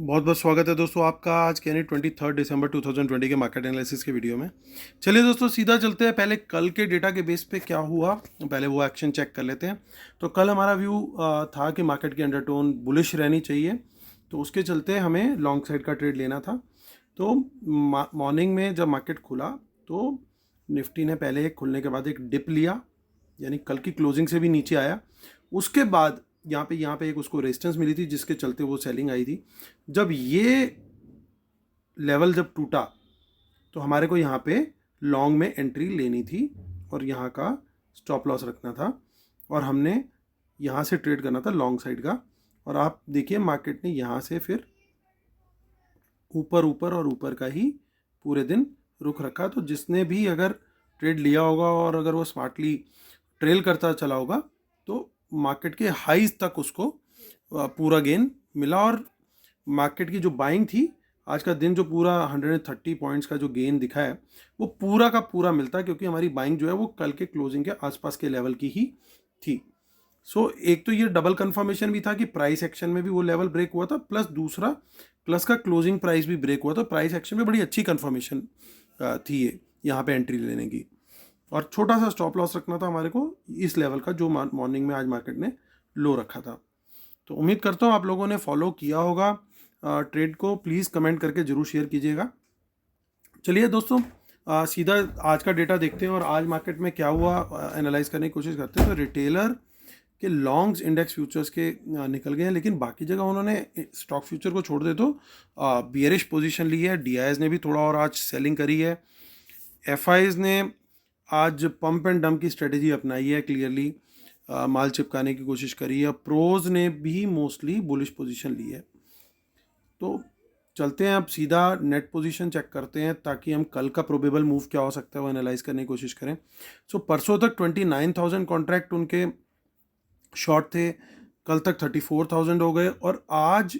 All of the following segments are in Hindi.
बहुत बहुत स्वागत है दोस्तों आपका आज के यानी 23 दिसंबर 2020 के मार्केट एनालिसिस के वीडियो में। चलिए दोस्तों सीधा चलते हैं, पहले कल के डेटा के बेस पे क्या हुआ पहले वो एक्शन चेक कर लेते हैं। तो कल हमारा व्यू था कि मार्केट की अंडरटोन बुलिश रहनी चाहिए, तो उसके चलते हमें लॉन्ग साइड का ट्रेड लेना था। तो मॉर्निंग में जब मार्केट खुला तो निफ्टी ने पहले एक खुलने के बाद एक डिप लिया, यानी कल की क्लोजिंग से भी नीचे आया। उसके बाद यहाँ पे एक उसको रेजिस्टेंस मिली थी जिसके चलते वो सेलिंग आई थी। जब ये लेवल जब टूटा तो हमारे को यहाँ पे लॉन्ग में एंट्री लेनी थी और यहाँ का स्टॉप लॉस रखना था और हमने यहाँ से ट्रेड करना था लॉन्ग साइड का। और आप देखिए मार्केट ने यहाँ से फिर ऊपर ऊपर और ऊपर का ही पूरे दिन रुख रखा। तो जिसने भी अगर ट्रेड लिया होगा और अगर वो स्मार्टली ट्रेल करता चला होगा तो मार्केट के हाईज तक उसको पूरा गेन मिला। और मार्केट की जो बाइंग थी आज का दिन, जो पूरा 130 पॉइंट्स का जो गेन दिखा है वो पूरा का पूरा मिलता, क्योंकि हमारी बाइंग जो है वो कल के क्लोजिंग के आसपास के लेवल की ही थी। एक तो ये डबल कंफर्मेशन भी था कि प्राइस एक्शन में भी वो लेवल ब्रेक हुआ था, प्लस दूसरा प्लस का क्लोजिंग प्राइस भी ब्रेक हुआ। तो प्राइस एक्शन में बड़ी अच्छी कंफर्मेशन थी ये यहाँ पे एंट्री लेने की। और छोटा सा स्टॉप लॉस रखना था हमारे को इस लेवल का जो मॉर्निंग में आज मार्केट ने लो रखा था। तो उम्मीद करता हूँ आप लोगों ने फॉलो किया होगा ट्रेड को। प्लीज़ कमेंट करके ज़रूर शेयर कीजिएगा। चलिए दोस्तों सीधा आज का डेटा देखते हैं और आज मार्केट में क्या हुआ एनालाइज करने की कोशिश करते हैं। तो रिटेलर के लॉन्ग्स इंडेक्स फ्यूचर्स के निकल गए हैं, लेकिन बाकी जगह उन्होंने स्टॉक फ्यूचर को छोड़ दे तो बियरिश पोजीशन ली है। डीआईएस ने भी थोड़ा और आज सेलिंग करी है। एफआईज ने आज पंप एंड डंप की स्ट्रेटेजी अपनाई है, क्लियरली माल चिपकाने की कोशिश करी है। प्रोज ने भी मोस्टली बुलिश पोजीशन ली है। तो चलते हैं अब सीधा नेट पोजीशन चेक करते हैं ताकि हम कल का प्रोबेबल मूव क्या हो सकता है वो एनालाइज करने की कोशिश करें। परसों तक 29,000 कॉन्ट्रैक्ट उनके शॉर्ट थे, कल तक 34,000 हो गए और आज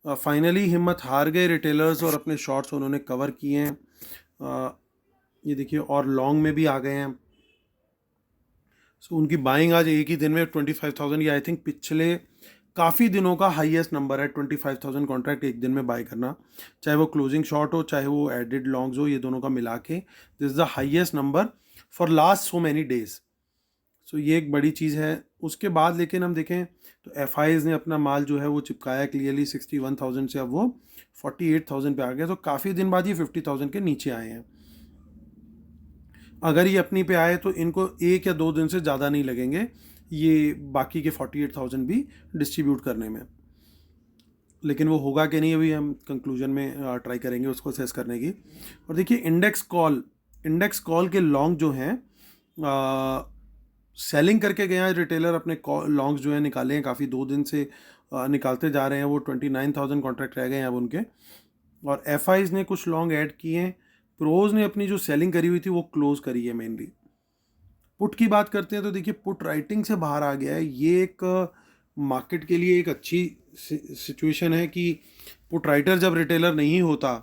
फाइनली हिम्मत हार गए रिटेलर्स और अपने शॉर्ट्स उन्होंने कवर किए हैं। ये देखिए और लॉन्ग में भी आ गए हैं। उनकी बाइंग आज एक ही दिन में 25,000, या आई थिंक पिछले काफ़ी दिनों का हाईएस्ट नंबर है 25,000 कॉन्ट्रैक्ट एक दिन में बाय करना, चाहे वो क्लोजिंग शॉर्ट हो चाहे वो एडेड लॉन्ग्स हो, ये दोनों का मिला के this is the highest number for last so many days. ये एक बड़ी चीज़ है। उसके बाद लेकिन हम देखें तो एफआईज ने अपना माल जो है वो चिपकाया क्लियरली 61,000 से, अब वो 48,000 पे आ गया। तो काफ़ी दिन बाद ये 50,000 के नीचे आए हैं। अगर ये अपनी पे आए तो इनको 1 या 2 दिन से ज़्यादा नहीं लगेंगे ये बाकी के 48,000 भी डिस्ट्रीब्यूट करने में। लेकिन वो होगा कि नहीं अभी हम कंक्लूजन में ट्राई करेंगे उसको असेस करने की। और देखिए इंडेक्स कॉल के लॉन्ग जो हैं सेलिंग करके गए हैं रिटेलर, अपने लॉन्ग्स जो है निकाले हैं काफ़ी, 2 दिन से निकालते जा रहे हैं। वो 29,000 कॉन्ट्रैक्ट रह गए हैं अब उनके। और एफआईज ने कुछ लॉन्ग ऐड किए हैं। प्रोज ने अपनी जो सेलिंग करी हुई थी वो क्लोज करी है मेनली। पुट की बात करते हैं तो देखिए पुट राइटिंग से बाहर आ गया है। ये एक मार्केट के लिए एक अच्छी सिचुएशन है कि पुट राइटर जब रिटेलर नहीं होता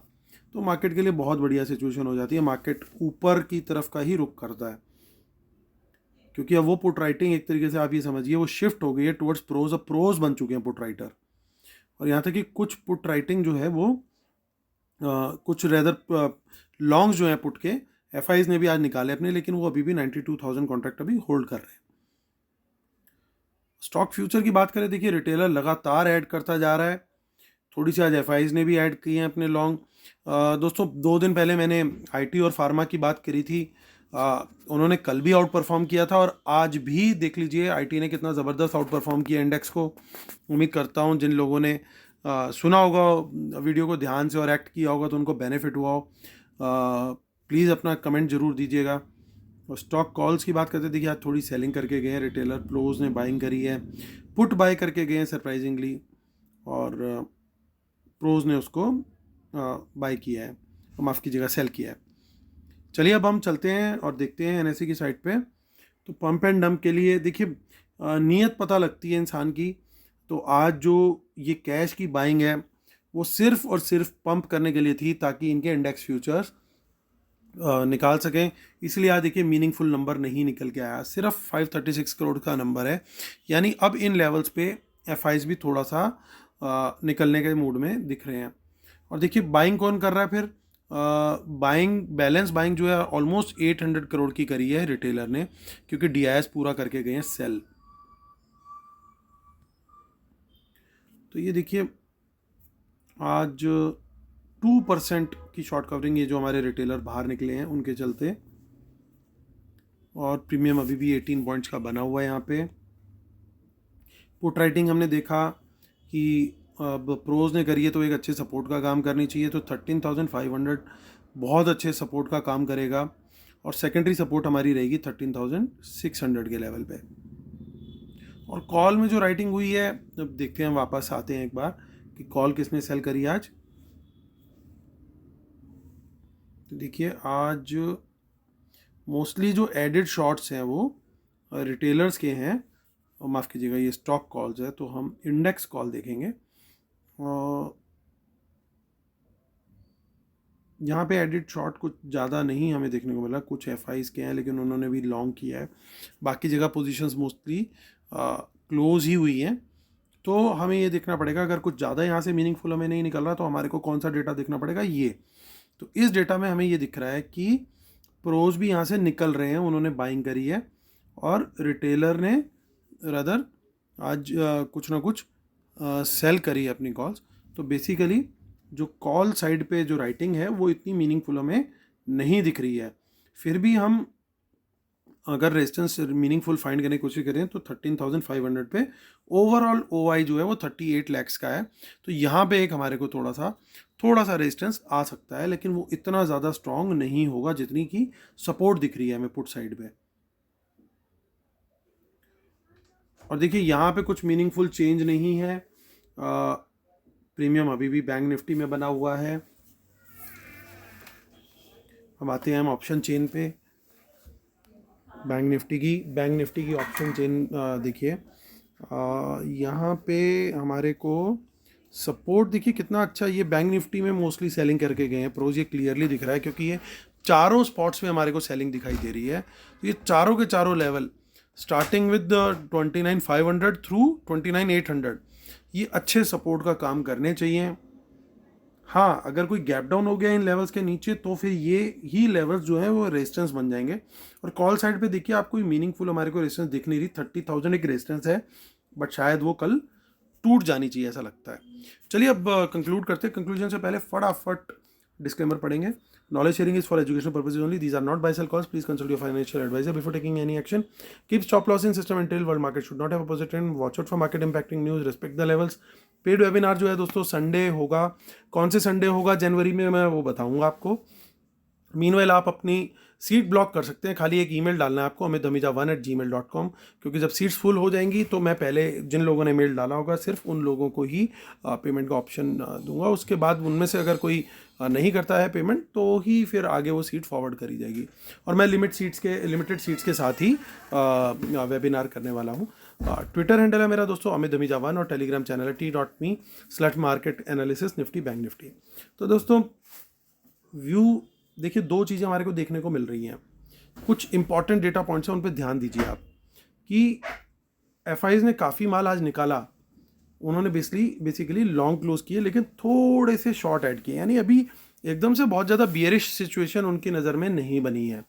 तो मार्केट के लिए बहुत बढ़िया सिचुएशन हो जाती है। मार्केट ऊपर की तरफ का ही रुख करता है, क्योंकि अब वो पुट राइटिंग एक तरीके से आप ये समझिए वो शिफ्ट हो गई है टुवर्ड्स प्रोज। अब प्रोज बन चुके हैं पुट राइटर। और यहाँ तक कि कुछ पुट राइटिंग जो है वो कुछ रेदर लॉन्ग्स जो हैं पुट के एफआईज ने भी आज निकाले अपने, लेकिन वो अभी भी 92,000 कॉन्ट्रैक्ट अभी होल्ड कर रहे हैं। स्टॉक फ्यूचर की बात करें, देखिए रिटेलर लगातार ऐड करता जा रहा है। थोड़ी सी आज एफआईज ने भी ऐड किए हैं अपने लॉन्ग। दोस्तों 2 दिन पहले मैंने आईटी और फार्मा की बात करी थी। उन्होंने कल भी आउट परफॉर्म किया था और आज भी देख लीजिए आईटी ने कितना ज़बरदस्त आउट परफॉर्म किया इंडेक्स को। उम्मीद करता हूँ जिन लोगों ने सुना होगा वीडियो को ध्यान से और एक्ट किया होगा तो उनको बेनिफिट हुआ हो। प्लीज़ अपना कमेंट ज़रूर दीजिएगा। और स्टॉक कॉल्स की बात करते देखिए आज थोड़ी सेलिंग करके गए हैं रिटेलर। प्रोज ने बाइंग करी है, पुट बाय करके गए हैं सरप्राइजिंगली, और प्रोज ने उसको बाय किया है, माफ़ कीजिएगा सेल किया है। चलिए अब हम चलते हैं और देखते हैं एनएससी की साइट पे। तो पंप एंड डंप के लिए देखिए नीयत पता लगती है इंसान की। तो आज जो ये कैश की बाइंग है वो सिर्फ और सिर्फ पंप करने के लिए थी ताकि इनके इंडेक्स फ्यूचर्स निकाल सकें। इसलिए आज देखिए मीनिंगफुल नंबर नहीं निकल के आया, सिर्फ 536 करोड़ का नंबर है। यानी अब इन लेवल्स पे एफआईज भी थोड़ा सा निकलने के मूड में दिख रहे हैं। और देखिए बाइंग कौन कर रहा है फिर, बाइंग बैलेंस बाइंग जो है ऑलमोस्ट 800 करोड़ की करी है रिटेलर ने, क्योंकि डीआईएस पूरा करके गए हैं सेल। तो ये देखिए आज 2% की शॉर्ट कवरिंग ये जो हमारे रिटेलर बाहर निकले हैं उनके चलते, और प्रीमियम अभी भी 18 पॉइंट्स का बना हुआ है यहाँ पे। पुट राइटिंग हमने देखा कि अब प्रोज ने करी है तो एक अच्छे सपोर्ट का काम करनी चाहिए, तो 13,500 बहुत अच्छे सपोर्ट का काम करेगा, और सेकेंडरी सपोर्ट हमारी रहेगी 13,600 के लेवल पे। और कॉल में जो राइटिंग हुई है, अब देखते हैं, वापस आते हैं एक बार कि कॉल किसने सेल करी आज। तो देखिए आज मोस्टली जो एडेड शॉर्ट्स हैं वो रिटेलर्स के हैं, और माफ़ कीजिएगा ये स्टॉक कॉल्स है, तो हम इंडेक्स कॉल देखेंगे। यहाँ पे एडिट शॉर्ट कुछ ज़्यादा नहीं हमें देखने को मिला, कुछ एफआईज के हैं लेकिन उन्होंने भी लॉन्ग किया है, बाकी जगह पोजीशंस मोस्टली क्लोज ही हुई हैं। तो हमें ये देखना पड़ेगा, अगर कुछ ज़्यादा यहाँ से मीनिंगफुल हमें नहीं निकल रहा तो हमारे को कौन सा डेटा देखना पड़ेगा, ये। तो इस डेटा में हमें ये दिख रहा है कि प्रोज भी यहाँ से निकल रहे हैं, उन्होंने बाइंग करी है, और रिटेलर ने रदर आज कुछ ना कुछ सेल करी है अपनी कॉल्स। तो बेसिकली जो कॉल साइड पे जो राइटिंग है वो इतनी मीनिंगफुल हमें नहीं दिख रही है। फिर भी हम अगर रेजिस्टेंस मीनिंगफुल फाइंड करने की कोशिश करें तो 13,500 पे ओवरऑल ओआई जो है वो 38 लैक्स का है। तो यहाँ पे एक हमारे को थोड़ा सा रेजिस्टेंस आ सकता है, लेकिन वो इतना ज़्यादा स्ट्रॉन्ग नहीं होगा जितनी की सपोर्ट दिख रही है हमें पुट साइड पे। और देखिए यहाँ पे कुछ मीनिंगफुल चेंज नहीं है, प्रीमियम अभी भी बैंक निफ्टी में बना हुआ है। हम आते हैं हम ऑप्शन चेन पे, बैंक निफ्टी की ऑप्शन चेन देखिए, यहाँ पे हमारे को सपोर्ट देखिए कितना अच्छा, ये बैंक निफ्टी में मोस्टली सेलिंग करके गए हैं प्रोज, ये क्लियरली दिख रहा है क्योंकि ये चारों स्पॉट्स में हमारे को सेलिंग दिखाई दे रही है। तो ये चारों के चारों लेवल स्टार्टिंग विद 29,500 थ्रू 29,800 ये अच्छे सपोर्ट का काम करने चाहिए। हाँ, अगर कोई गैप डाउन हो गया इन लेवल्स के नीचे तो फिर ये ही लेवल्स जो है वो रेजिस्टेंस बन जाएंगे। और कॉल साइड पे देखिए आपको मीनिंगफुल हमारे को रेजिस्टेंस दिख नहीं रही, 30,000 एक रेजिस्टेंस है, बट शायद वो कल टूट जानी चाहिए ऐसा लगता है। चलिए अब कंक्लूड करते हैं। कंक्लूजन से पहले फटाफट डिस्क्लेमर पढ़ेंगे। Knowledge sharing is for educational purposes only. These are not buy sell calls. Please consult your financial advisor before taking any action. Keep stop loss in system until world market should not have a positive trend. Watch out for market impacting news. Respect the levels. Paid webinar जो है दोस्तों संडे होगा, कौन से संडे होगा जनवरी में मैं वो बताऊंगा आपको। मीनवाइल आप अपनी सीट ब्लॉक कर सकते हैं, खाली एक ईमेल डालना है आपको amitdhamija1@gmail.com, क्योंकि जब सीट्स फुल हो जाएंगी तो मैं पहले जिन लोगों ने मेल डाला होगा सिर्फ उन लोगों को ही पेमेंट का ऑप्शन दूंगा। उसके बाद उनमें से अगर कोई नहीं करता है पेमेंट तो ही फिर आगे वो सीट फॉरवर्ड करी जाएगी। और मैं लिमिटेड सीट्स के साथ ही वेबिनार करने वाला हूँ। ट्विटर हैंडल है मेरा दोस्तों amitdhamija1, और टेलीग्राम चैनल है t.me/market-analysis निफ्टी बैंक निफ्टी। तो दोस्तों व्यू देखिए, दो चीज़ें हमारे को देखने को मिल रही हैं, कुछ इंपॉर्टेंट डेटा पॉइंट्स हैं उन पर ध्यान दीजिए आप, कि एफआईज ने काफ़ी माल आज निकाला, उन्होंने बेसिकली लॉन्ग क्लोज किए लेकिन थोड़े से शॉर्ट ऐड किए, यानी अभी एकदम से बहुत ज़्यादा बियरिश सिचुएशन उनकी नज़र में नहीं बनी है।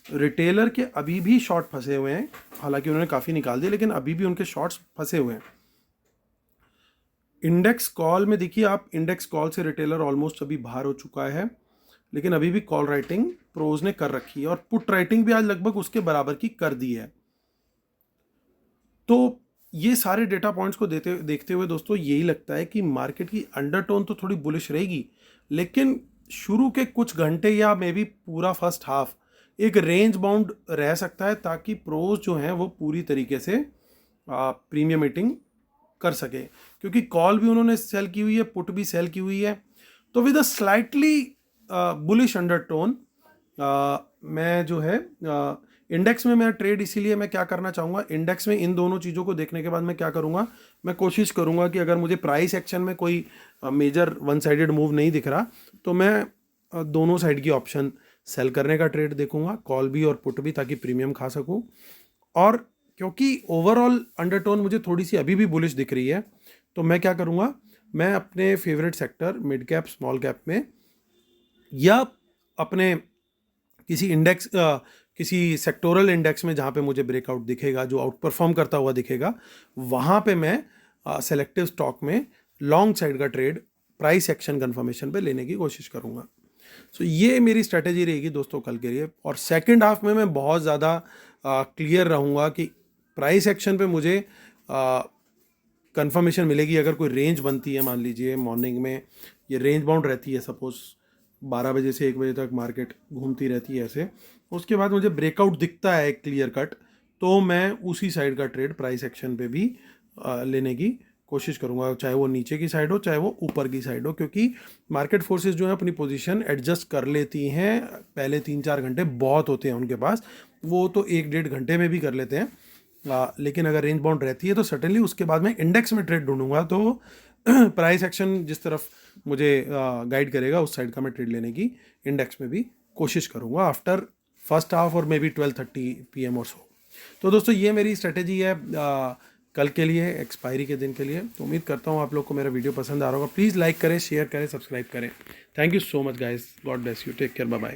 रिटेलर के अभी भी शॉर्ट फंसे हुए हैं, हालांकि उन्होंने काफ़ी निकाल दिए लेकिन अभी भी उनके शॉर्ट्स फंसे हुए हैं। इंडेक्स कॉल में देखिए आप, इंडेक्स कॉल से रिटेलर ऑलमोस्ट अभी बाहर हो चुका है, लेकिन अभी भी कॉल राइटिंग प्रोज ने कर रखी है, और पुट राइटिंग भी आज लगभग उसके बराबर की कर दी है। तो ये सारे डेटा पॉइंट्स को देखते हुए दोस्तों यही लगता है कि मार्केट की अंडरटोन तो थोड़ी बुलिश रहेगी, लेकिन शुरू के कुछ घंटे या मे बी पूरा फर्स्ट हाफ एक रेंज बाउंड रह सकता है, ताकि प्रोज जो हैं वो पूरी तरीके से प्रीमियम मीटिंग कर सके, क्योंकि कॉल भी उन्होंने सेल की हुई है, पुट भी सेल की हुई है। तो with a slightly bullish undertone मैं जो है इंडेक्स में मैं ट्रेड, इसीलिए मैं क्या करना चाहूँगा, इंडेक्स में इन दोनों चीज़ों को देखने के बाद मैं क्या करूँगा, मैं कोशिश करूँगा कि अगर मुझे प्राइस एक्शन में कोई मेजर वन साइडेड मूव नहीं दिख रहा तो मैं दोनों साइड की ऑप्शन सेल करने का ट्रेड देखूँगा, कॉल भी और पुट भी, ताकि प्रीमियम खा सकूँ। और क्योंकि ओवरऑल अंडरटोन मुझे थोड़ी सी अभी भी बुलिश दिख रही है, तो मैं क्या करूँगा, मैं अपने favourite sector mid cap small cap में या अपने किसी इंडेक्स किसी सेक्टोरल इंडेक्स में जहाँ पे मुझे ब्रेकआउट दिखेगा, जो आउट परफॉर्म करता हुआ दिखेगा, वहाँ पे मैं सेलेक्टिव स्टॉक में लॉन्ग साइड का ट्रेड प्राइस एक्शन कंफर्मेशन पे लेने की कोशिश करूँगा। सो ये मेरी स्ट्रेटेजी रहेगी दोस्तों कल के लिए। और सेकंड हाफ में मैं बहुत ज़्यादा क्लियर रहूँगा कि प्राइस एक्शन पे मुझे कंफर्मेशन मिलेगी। अगर कोई रेंज बनती है, मान लीजिए मॉर्निंग में ये रेंज बाउंड रहती है, सपोज 12 बजे से 1 बजे तक मार्केट घूमती रहती है ऐसे, उसके बाद मुझे ब्रेकआउट दिखता है क्लियर कट, तो मैं उसी साइड का ट्रेड प्राइस एक्शन पे भी लेने की कोशिश करूंगा, चाहे वो नीचे की साइड हो चाहे वो ऊपर की साइड हो, क्योंकि मार्केट फोर्सेस जो है अपनी पोजीशन एडजस्ट कर लेती हैं। पहले 3-4 घंटे बहुत होते हैं उनके पास, वो तो 1-1.5 घंटे में भी कर लेते हैं। लेकिन अगर रेंज बाउंड रहती है तो सर्टेनली उसके बाद मैं इंडेक्स में ट्रेड ढूंढूंगा, तो प्राइस एक्शन जिस तरफ मुझे गाइड करेगा उस साइड का मैं ट्रेड लेने की इंडेक्स में भी कोशिश करूंगा आफ्टर फर्स्ट हाफ और मे बी 12:30 PM और सो। तो दोस्तों ये मेरी स्ट्रेटेजी है कल के लिए, एक्सपायरी के दिन के लिए। तो उम्मीद करता हूँ आप लोग को मेरा वीडियो पसंद आ रहा होगा। प्लीज़ लाइक करें, शेयर करें, सब्सक्राइब करें। Thank you so much guys, God bless you, take care, bye bye.